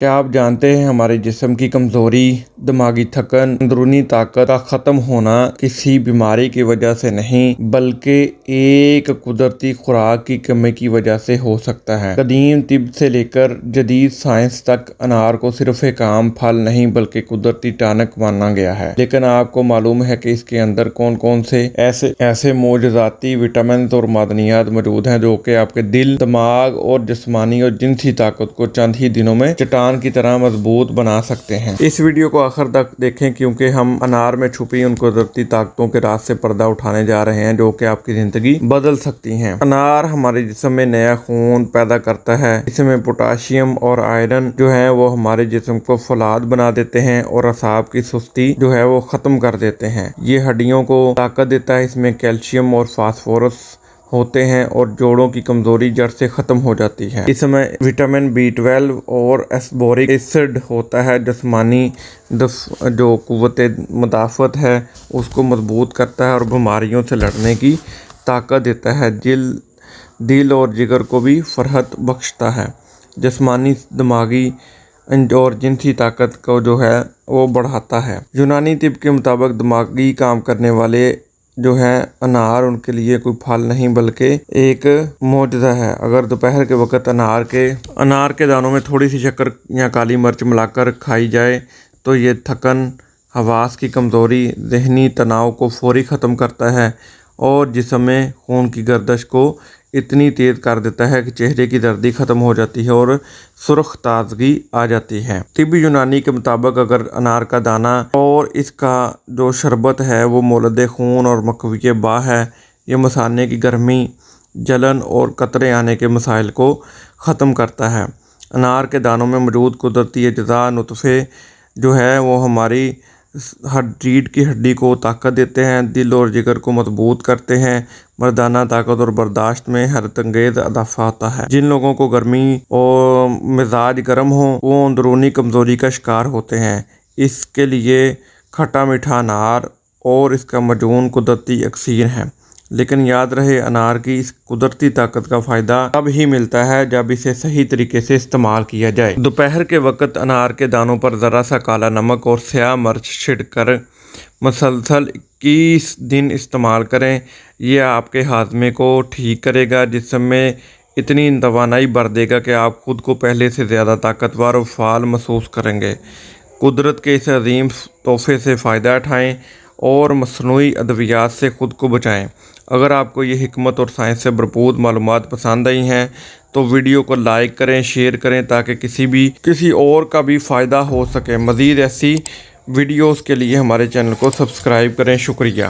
کیا آپ جانتے ہیں ہمارے جسم کی کمزوری، دماغی تھکن، اندرونی طاقت کا ختم ہونا کسی بیماری کی وجہ سے نہیں بلکہ ایک قدرتی خوراک کی کمی کی وجہ سے ہو سکتا ہے۔ قدیم طب سے لے کر جدید سائنس تک انار کو صرف ایک عام پھل نہیں بلکہ قدرتی ٹانک مانا گیا ہے۔ لیکن آپ کو معلوم ہے کہ اس کے اندر کون کون سے ایسے معجزاتی وٹامنز اور معدنیات موجود ہیں جو کہ آپ کے دل، دماغ اور جسمانی اور جنسی طاقت کو چند ہی دنوں میں چٹان کی طرح مضبوط بنا سکتے ہیں۔ اس ویڈیو کو آخر تک دیکھیں کیونکہ ہم انار میں چھپی ان قدرتی طاقتوں کے راز سے پردہ اٹھانے جا رہے ہیں جو کہ آپ کی زندگی بدل سکتی ہیں۔ انار ہمارے جسم میں نیا خون پیدا کرتا ہے۔ اس میں پوٹاشیم اور آئرن جو ہے وہ ہمارے جسم کو فولاد بنا دیتے ہیں اور اعصاب کی سستی جو ہے وہ ختم کر دیتے ہیں۔ یہ ہڈیوں کو طاقت دیتا ہے۔ اس میں کیلشیم اور فاسفورس ہوتے ہیں اور جوڑوں کی کمزوری جڑ سے ختم ہو جاتی ہے۔ اس میں وٹامن B12 اور اسبورک ایسڈ ہوتا ہے۔ جسمانی جو قوت مدافعت ہے اس کو مضبوط کرتا ہے اور بیماریوں سے لڑنے کی طاقت دیتا ہے۔ دل اور جگر کو بھی فرحت بخشتا ہے۔ جسمانی، دماغی اور جنسی طاقت کو جو ہے وہ بڑھاتا ہے۔ یونانی طب کے مطابق دماغی کام کرنے والے جو ہے انار ان کے لیے کوئی پھل نہیں بلکہ ایک معجزہ ہے۔ اگر دوپہر کے وقت انار کے دانوں میں تھوڑی سی شکر یا کالی مرچ ملا کر کھائی جائے تو یہ تھکن، حواس کی کمزوری، ذہنی تناؤ کو فوری ختم کرتا ہے اور جسم میں خون کی گردش کو اتنی تیز کر دیتا ہے کہ چہرے کی زردی ختم ہو جاتی ہے اور سرخ تازگی آ جاتی ہے۔ طب یونانی کے مطابق اگر انار کا دانہ اور اس کا جو شربت ہے وہ مولد خون اور مقوی باہ ہے، یہ مثانے کی گرمی، جلن اور قطرے آنے کے مسائل کو ختم کرتا ہے۔ انار کے دانوں میں موجود قدرتی اجزاء نطفے جو ہے وہ ہماری ریڑھ کی ہڈی کو طاقت دیتے ہیں، دل اور جگر کو مضبوط کرتے ہیں، مردانہ طاقت اور برداشت میں حیرت انگیز اضافہ ہوتا ہے۔ جن لوگوں کو گرمی اور مزاج گرم ہو وہ اندرونی کمزوری کا شکار ہوتے ہیں۔ اس کے لیے کھٹا میٹھا انار اور اس کا معجون قدرتی اکسیر ہے۔ لیکن یاد رہے انار کی اس قدرتی طاقت کا فائدہ تب ہی ملتا ہے جب اسے صحیح طریقے سے استعمال کیا جائے۔ دوپہر کے وقت انار کے دانوں پر ذرا سا کالا نمک اور سیاہ مرچ چھڑک کر مسلسل 21 دن استعمال کریں۔ یہ آپ کے ہاضمے کو ٹھیک کرے گا، جسم میں اتنی توانائی بھر دے گا کہ آپ خود کو پہلے سے زیادہ طاقتور اور فعال محسوس کریں گے۔ قدرت کے اس عظیم تحفے سے فائدہ اٹھائیں اور مصنوعی ادویات سے خود کو بچائیں۔ اگر آپ کو یہ حکمت اور سائنس سے بھرپور معلومات پسند آئی ہیں تو ویڈیو کو لائک کریں، شیئر کریں تاکہ کسی اور کا بھی فائدہ ہو سکے۔ مزید ایسی ویڈیوز کے لیے ہمارے چینل کو سبسکرائب کریں۔ شکریہ۔